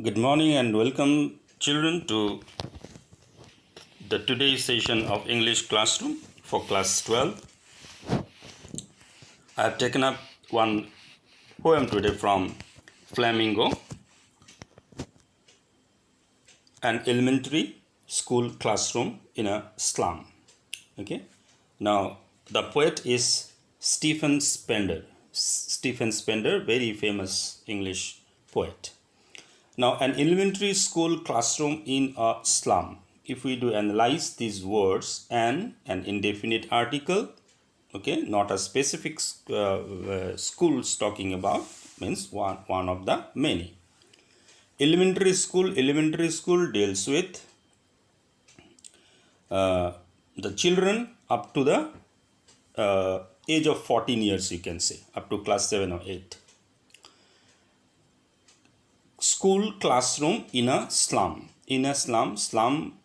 Good morning and welcome, children, to the today's session of English classroom for class 12. I have taken up one poem today from Flamingo, an elementary school classroom in a slum. Okay, now the poet is Stephen Spender. Stephen Spender, very famous English poet. Now, an elementary school classroom in a slum. If we do analyze these words, an indefinite article, okay, not a specific schools talking about, means one of the many. Elementary school deals with the children up to the age of 14 years, you can say, up to class 7 or 8. School classroom in a slum. In a slum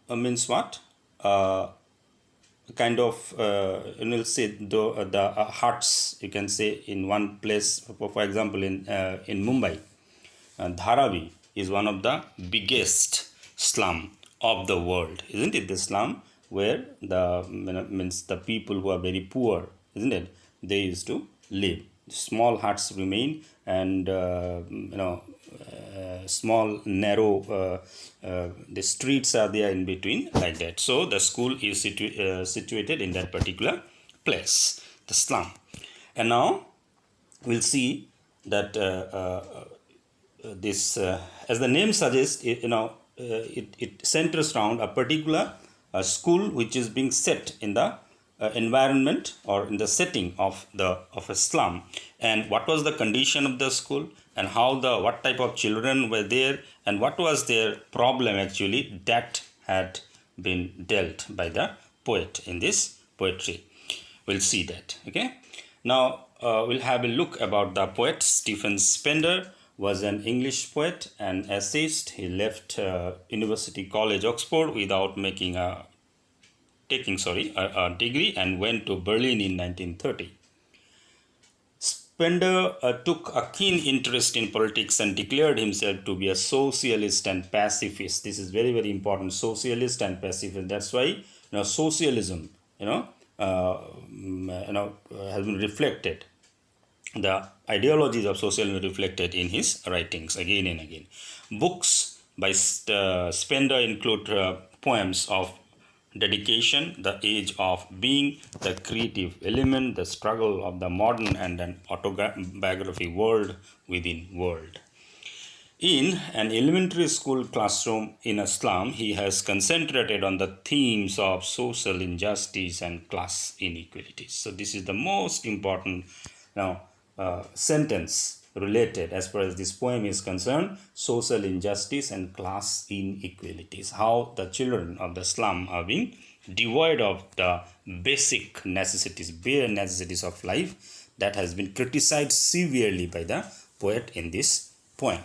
means what? Kind of, we'll say the huts, you can say, in one place. For example, in Mumbai, Dharavi is one of the biggest slum of the world, isn't it? The slum where the means the people who are very poor, isn't it? They used to live. Small huts remain, and small narrow the streets are there in between, like that. So the school is situated in that particular place, the slum. And now we'll see that this as the name suggests, it centers around a particular school which is being set in the environment or in the setting of a slum. And what was the condition of the school, and what type of children were there, and what was their problem actually, that had been dealt by the poet in this poetry. We'll see that. Okay, now we'll have a look about the poet. Stephen Spender was an English poet and essayist. He left University College Oxford without taking a degree, and went to Berlin in 1930. Spender took a keen interest in politics and declared himself to be a socialist and pacifist. This is very, very important, socialist and pacifist. That's why socialism has been reflected. The ideologies of socialism reflected in his writings again and again. Books by Spender include poems of dedication, the age of being, the creative element, the struggle of the modern, and an autobiography, world within world. In an elementary school classroom in a slum, he has concentrated on the themes of social injustice and class inequalities. So this is the most important sentence related, as far as this poem is concerned: social injustice and class inequalities. How the children of the slum are being devoid of the basic necessities, bare necessities of life, that has been criticized severely by the poet in this poem.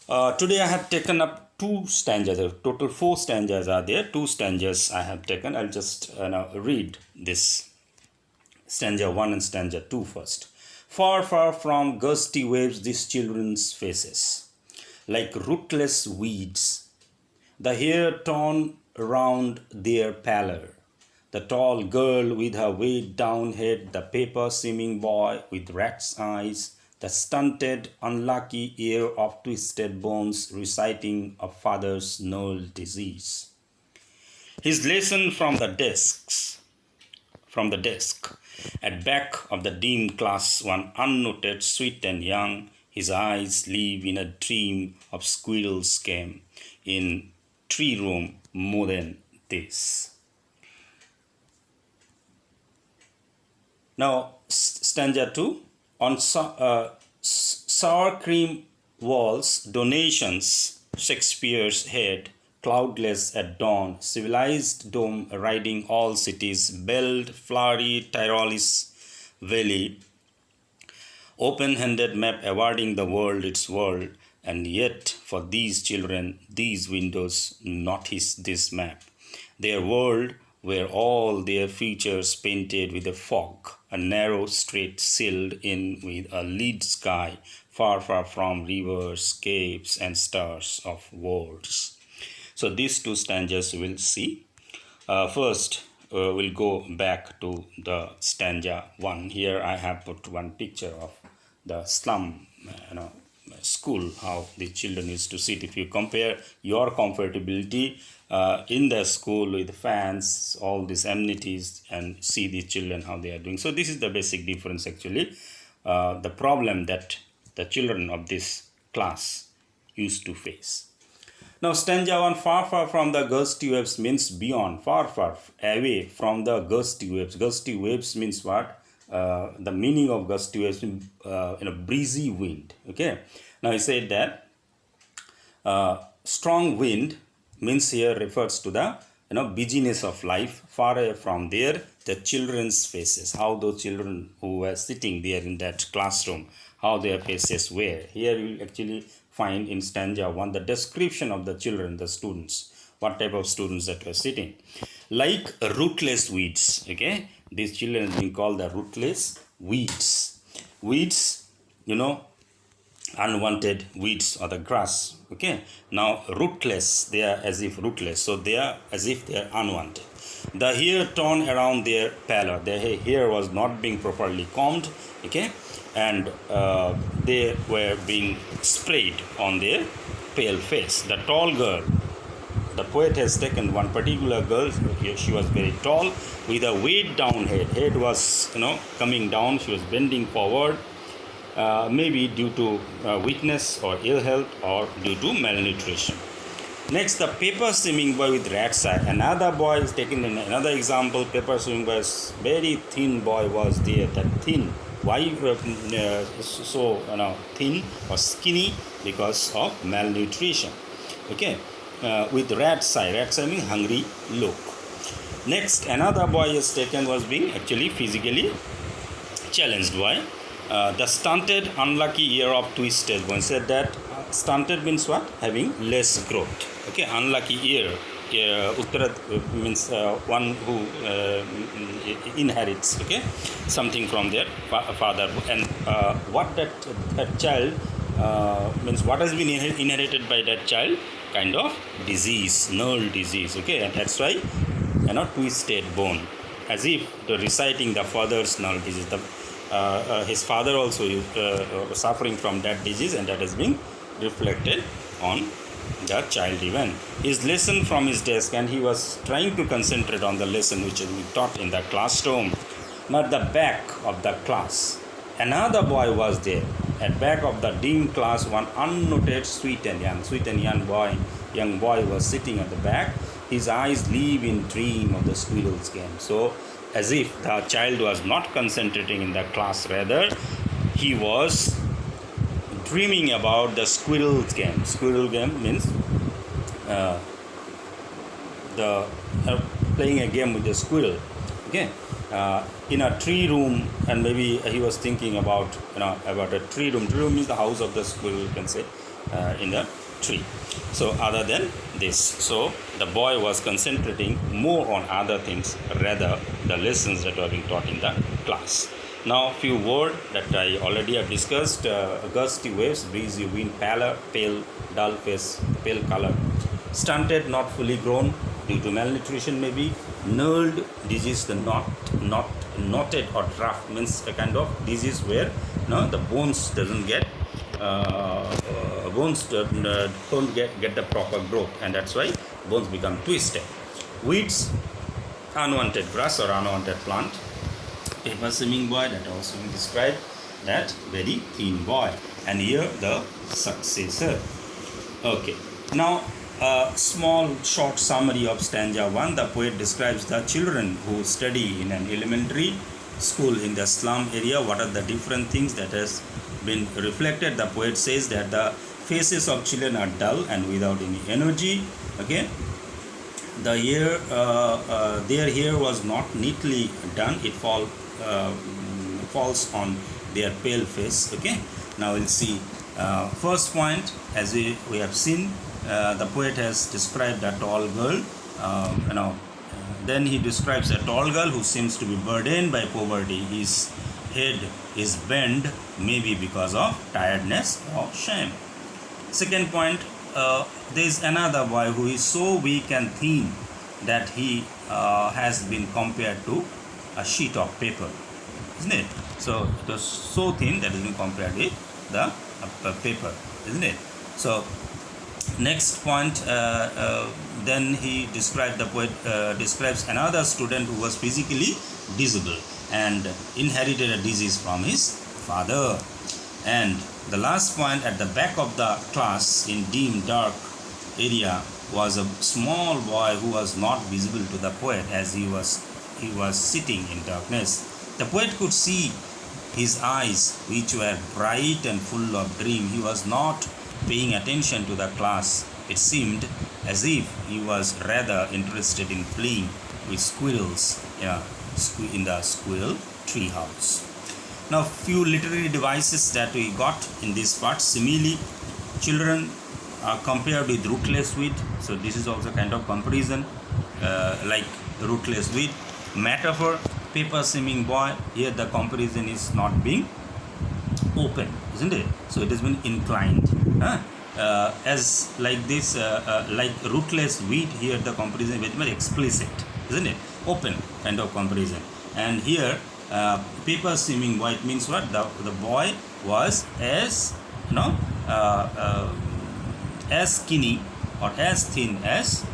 Today I have taken up two stanzas. Total 4 stanzas are there. 2 stanzas I have taken. I'll just read this stanza 1 and stanza 2 first. Far, far from gusty waves these children's faces, like rootless weeds, the hair torn around their pallor, the tall girl with her weighed down head, the paper-seeming boy with rat's eyes, the stunted, unlucky heir of twisted bones reciting a father's gnarled disease. His lesson from the desk, at back of the dim class, one unnoted, sweet and young, his eyes live in a dream of squirrel's game, in tree room more than this. Now, stanza 2. On sour cream walls, donations, Shakespeare's head, cloudless at dawn, civilized dome riding all cities, belled, flowery Tyrolese valley, open-handed map awarding the world its world, and yet for these children, these windows, not this map. Their world were all their features painted with a fog, a narrow street sealed in with a lead sky, far, far from rivers, caves, and stars of worlds. So these two stanzas we'll see. First, we'll go back to the stanza 1. Here I have put one picture of the slum, school, how the children used to sit. If you compare your comfortability in the school with fans, all these amenities, and see the children how they are doing. So this is the basic difference actually. The problem that the children of this class used to face. Now, stanza 1, far, far from the gusty waves means beyond, far, far away from the gusty waves. Gusty waves means what? The meaning of gusty waves means breezy wind. Okay. Now, he said that strong wind means here refers to the busyness of life. Far away from there, the children's faces, how those children who were sitting there in that classroom, how their faces were. Here you will actually find in stanza 1 the description of the children, the students, what type of students that were sitting. Like rootless weeds, okay? These children are being called the rootless weeds. Weeds, unwanted weeds or the grass, okay? Now rootless, they are as if rootless, so they are as if they are unwanted. The hair torn around their pallor, their hair was not being properly combed, okay? And they were being sprayed on their pale face. The tall girl, the poet has taken one particular girl. She was very tall with a weighed down head. Head was coming down. She was bending forward, maybe due to weakness or ill health or due to malnutrition. Next, the paper swimming boy with rat's eye. Another boy is taken in another example. Paper swimming boy, very thin boy was there. That thin. Why so thin or skinny? Because of malnutrition. Okay, with rat's eye. Rat's eye means hungry look. Next, another boy is taken was being actually physically challenged. Why? The stunted, unlucky ear of twisted bone. Said that stunted means what? Having less growth. Okay, unlucky ear. Uttara means one who inherits, okay, something from their father. And what that child means, what has been inherited by that child? Kind of disease, null disease, okay, and that's why twisted bone, as if reciting the father's null disease. His father also is suffering from that disease, and that has been reflected on the child even. His lesson from his desk, and he was trying to concentrate on the lesson which is being taught in the classroom. Not the back of the class, another boy was there. At back of the dim class, one unnoted sweet and young boy was sitting at the back. His eyes live in dream of the squirrel's game. So as if the child was not concentrating in the class, rather he was dreaming about the squirrel's game. Squirrel game means playing a game with the squirrel. Okay, in a tree room, and maybe he was thinking about a tree room. Tree room means the house of the squirrel, you can say, in the tree. So other than this, so the boy was concentrating more on other things rather the lessons that were being taught in the class. Now, few words that I already have discussed: gusty waves, breezy wind, pallor, pale, dull face, pale color, stunted, not fully grown due to malnutrition, maybe knurled disease, the knotted or rough means a kind of disease where the bones doesn't get don't get the proper growth, and that's why bones become twisted. Weeds, unwanted grass or unwanted plant. Paper swimming boy, that also we described, that very thin boy, and here the successor. Okay, now a small short summary of stanza 1. The poet describes the children who study in an elementary school in the slum area. What are the different things that has been reflected? The poet says that the faces of children are dull and without any energy. Okay, the hair, their hair was not neatly done. It falls on their pale face. Okay, now we'll see. First point, as we have seen, the poet has described a tall girl. Then he describes a tall girl who seems to be burdened by poverty. head is bent, maybe because of tiredness or shame. Second point, there is another boy who is so weak and thin that he has been compared to a sheet of paper, isn't it? So it was so thin that has been compared with the paper, isn't it? So next point, then he described, the poet describes another student who was physically disabled and inherited a disease from his father. And the last point, at the back of the class in dim dark area was a small boy who was not visible to the poet, as he was sitting in darkness. The poet could see his eyes, which were bright and full of dream. He was not paying attention to the class. It seemed as if he was rather interested in playing with squirrels in the squirrel tree house. Now, few literary devices that we got in this part. Simile, children are compared with rootless wheat. So this is also kind of comparison, like rootless wheat. Metaphor, paper seeming boy. Here the comparison is not being open, isn't it? So it has been inclined. As like this, like rootless wheat, here the comparison is very much explicit, isn't it? Open kind of comparison. And here paper seeming boy, it means what? The boy was as as skinny or as thin as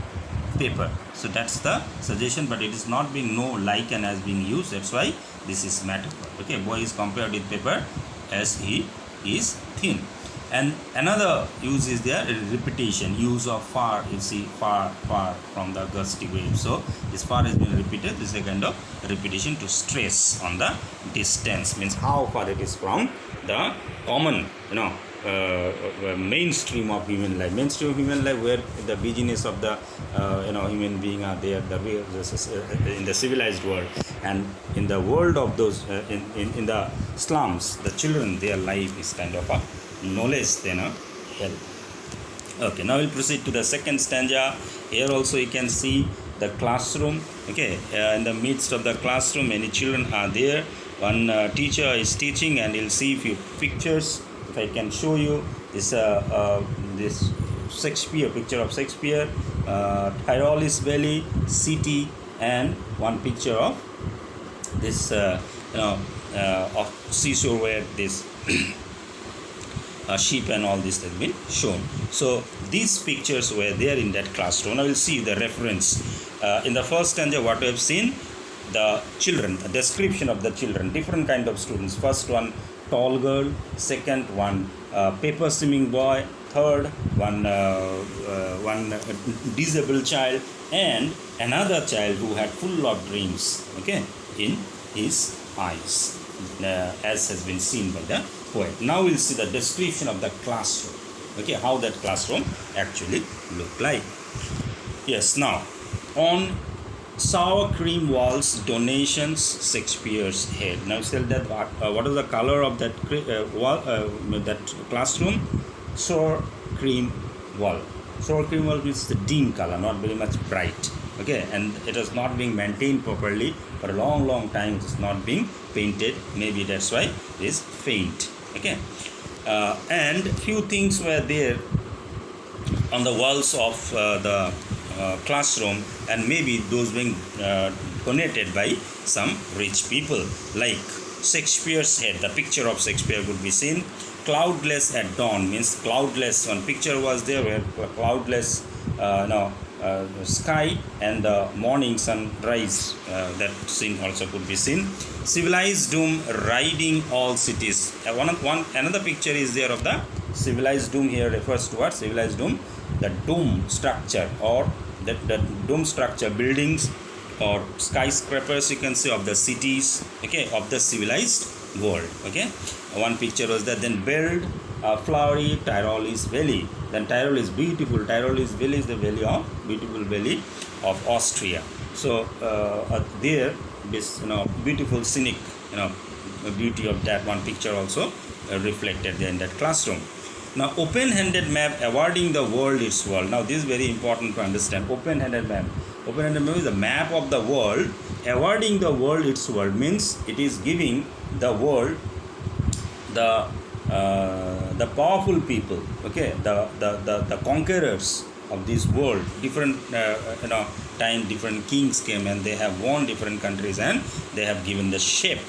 paper. So that's the suggestion, but it is not being no lichen as being used. That's why this is metaphor. Okay, boy is compared with paper as he is thin. And another use is there, repetition, use of far. You see, far from the gusty wave. So this far has been repeated. This is a kind of repetition to stress on the distance, means how far it is from the common, mainstream of human life. Mainstream of human life, where the busyness of the human being are there, in the civilized world, and in the world of those in the slums, the children, their life is kind of a no less than a hell. Okay, now we'll proceed to the second stanza. Here also you can see the classroom. Okay, in the midst of the classroom, many children are there. One teacher is teaching, and you'll see a few pictures. If I can show you this Shakespeare picture of Shakespeare, Tyrolis Valley, city, and one picture of this of seashore where this sheep and all this has been shown. So these pictures were there in that classroom. Now we'll see the reference. In the first stanza, what we have seen, the children, a description of the children, different kind of students. First one, tall girl. Second one, paper seeming boy. Third one, disabled child, and another child who had full of dreams, okay, in his eyes, as has been seen by the poet. Now we'll see the description of the classroom, okay, how that classroom actually looked like. Yes, now on sour cream walls, donations, Shakespeare's head. Now tell that what is the color of that wall, that classroom? Sour cream wall. Sour cream wall is the dim color, not very much bright. Okay, and it is not being maintained properly for a long time. It is not being painted. Maybe that's why it is faint. Okay, and few things were there on the walls of the classroom, and maybe those being donated by some rich people, like Shakespeare's head. The picture of Shakespeare could be seen. Cloudless at dawn, means cloudless. One picture was there where cloudless sky and the morning sunrise, that scene also could be seen. Civilized doom riding all cities. Another picture is there of the civilized doom. Here refers to what? Civilized doom, the dome structure, or the dome structure, buildings or skyscrapers, you can say, of the cities, okay, of the civilized world. Okay, one picture was that. Then build flowery Tyrolis Valley. Then Tyrol is beautiful. Tyrolis Valley is the beautiful valley of Austria. So there, this beautiful scenic beauty of that one picture also reflected there in that classroom. Now, open-handed map awarding the world its world. Now, this is very important to understand. Open-handed map. Open-ended map is the map of the world. Awarding the world its world means it is giving the world the powerful people, okay, the conquerors of this world. Different time different kings came and they have won different countries, and they have given the shape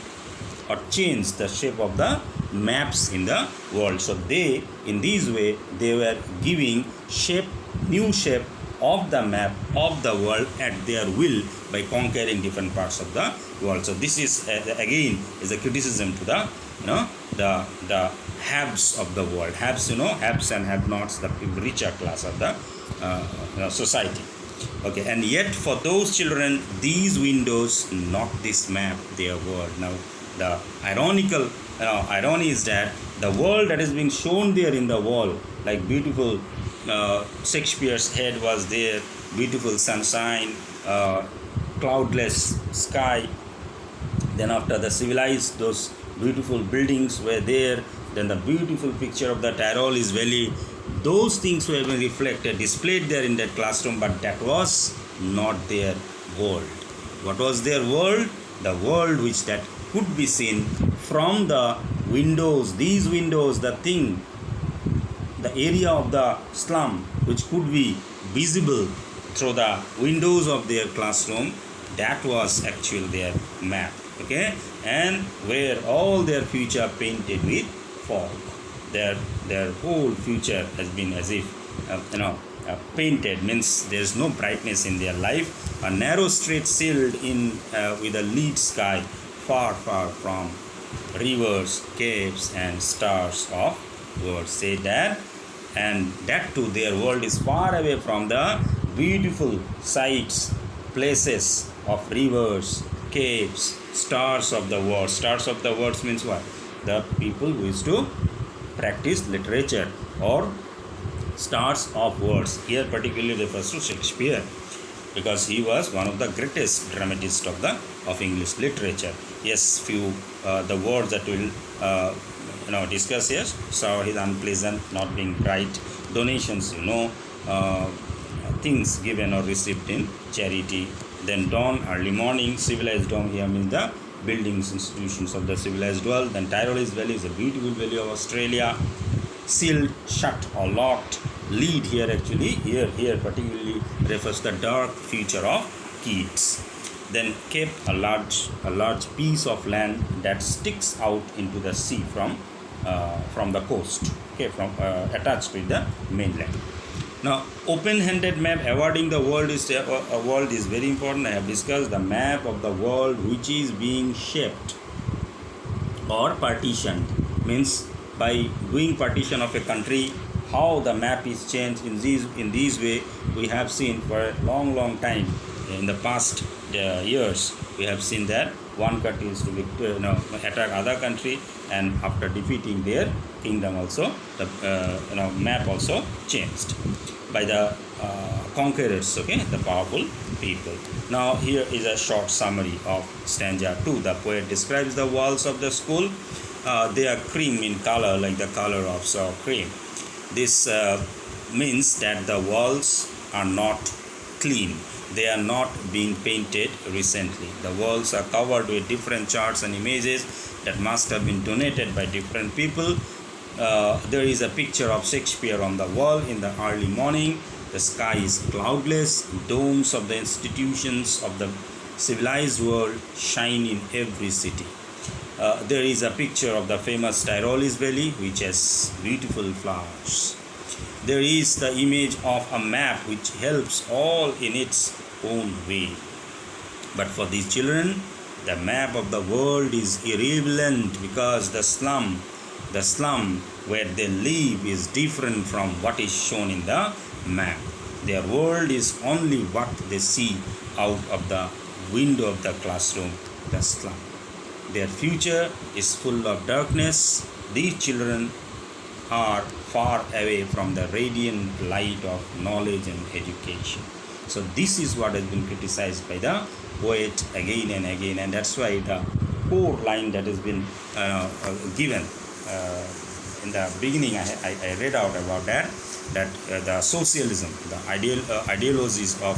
or changed the shape of the maps in the world. So they, in this way, they were giving shape, new shape of the map of the world at their will by conquering different parts of the world. So this is again is a criticism to the the haves of the world. Haves, haves and have nots, the richer class of the society. Okay, and yet for those children, these windows, not this map, their world. Now the irony is that the world that is being shown there in the wall, like beautiful Shakespeare's head was there, beautiful sunshine, cloudless sky. Then after the civilized, those beautiful buildings were there. Then the beautiful picture of the Tyrolese Valley. Those things were being reflected, displayed there in that classroom, but that was not their world. What was their world? The world which that could be seen from the windows. These windows, the area of the slum which could be visible through the windows of their classroom, that was actually their map. Okay, and where all their future painted with fog. Their whole future has been as if painted, means there is no brightness in their life. A narrow street sealed in with a lead sky, far from rivers, caves, and stars of world. Say that, and that too, their world is far away from the beautiful sights, places of rivers, caves, stars of the world. Stars of the world means what? The people who used to practice literature, or stars of words. Here particularly refers to Shakespeare, because he was one of the greatest dramatists of English literature. Yes, few the words that we'll discuss here. So his unpleasant, not being bright, donations, things given or received in charity. Then dawn, early morning, civilized dawn here means the buildings, institutions of the civilized world. Then Tyrolese Valley is a beautiful valley of Australia. Sealed, shut or locked. Lead here here particularly refers to the dark future of kids. Then cape, a large piece of land that sticks out into the sea from the coast, okay, from attached with the mainland. Now, open-handed map awarding the world is very important. I have discussed the map of the world which is being shaped or partitioned, means by doing partition of a country, how the map is changed in these way. We have seen for a long time in the past years. We have seen that one country is to attack other country, and after defeating their kingdom also, the map also changed by the conquerors, okay, the powerful people. Now here is a short summary of stanza 2. The poet describes the walls of the school. They are cream in color, like the color of sour cream. This means that the walls are not clean. They are not being painted recently. The walls are covered with different charts and images that must have been donated by different people. There is a picture of Shakespeare on the wall in the early morning. The sky is cloudless. Domes of the institutions of the civilized world shine in every city. There is a picture of the famous Tyrolese Valley, which has beautiful flowers. There is the image of a map which helps all in its own way. But for these children, the map of the world is irrelevant, because the slum where they live is different from what is shown in the map. Their world is only what they see out of the window of the classroom, the slum. Their future is full of darkness. These children are far away from the radiant light of knowledge and education. So this is what has been criticized by the poet again and again, and that's why the core line that has been given in the beginning, I read out about that the socialism, the ideologies of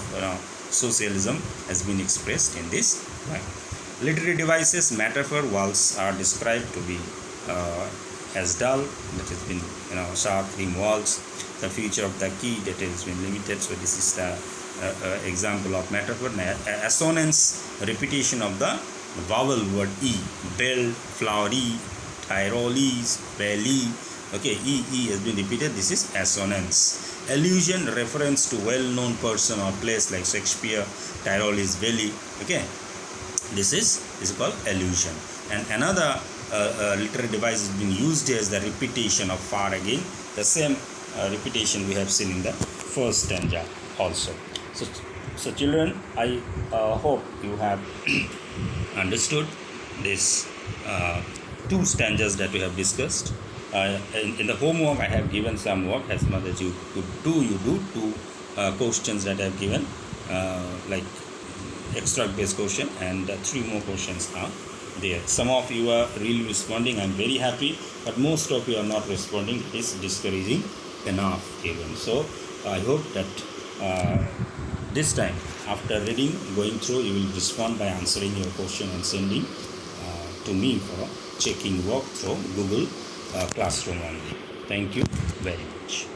socialism has been expressed in this way. Literary devices, metaphor walls are described to be as dull, that has been sharp trim walls. The future of the key, that has been limited. So this is the example of metaphor. Assonance, repetition of the vowel word e, bell, flowery, Tyrolese, belly. Okay, e has been repeated. This is assonance. Allusion, reference to well-known person or place like Shakespeare, Tyrolese belly. Okay, this is called allusion. And another literary device has been used here as the repetition of far again. The same repetition we have seen in the first stanza also. So children, I hope you have understood this two stanzas that we have discussed. In the homework, I have given some work. As much as you could do, you do two questions that I have given, like extract based question, and three more questions are there. Some of you are really responding. I'm very happy, but most of you are not responding. It is discouraging enough even. So I hope that this time, after reading, going through, you will respond by answering your question and sending to me for checking work through Google Classroom only. Thank you very much.